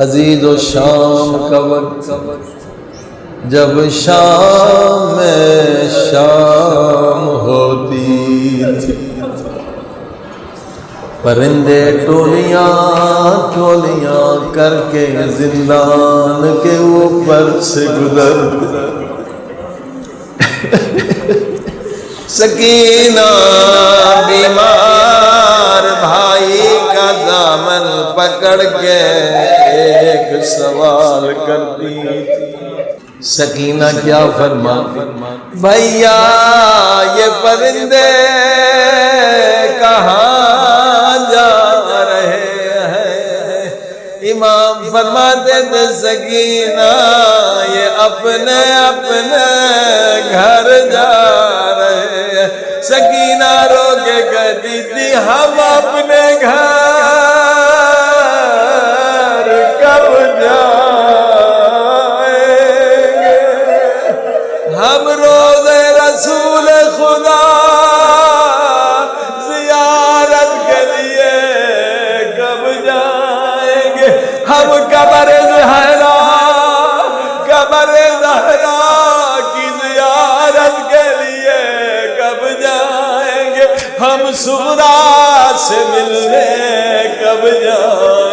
عزیز و شام کا وقت جب شام میں شام ہوتی تھی، پرندے ٹولیاں ٹولیاں کر کے زندان کے اوپر سے گزر سکینہ بیمار بھائی کا دامن پکڑ کے ایک سوال کرتی تھی۔ سکینہ کیا فرما، بھیا یہ پرندے کہاں جا رہے ہیں؟ امام فرماتے تھے سکینہ یہ اپنے اپنے گھر جا رہے ہیں۔ سکینہ رو کے کہتی تھی ہم اپنے گھر کب جائیں گے؟ ہم روز رسول خدا زیارت کے لیے کب جائیں گے؟ ہم قبر زہرا کی زیارت کے لیے کب جائیں گے؟ ہم صغرا سے ملنے کب جائیں گے؟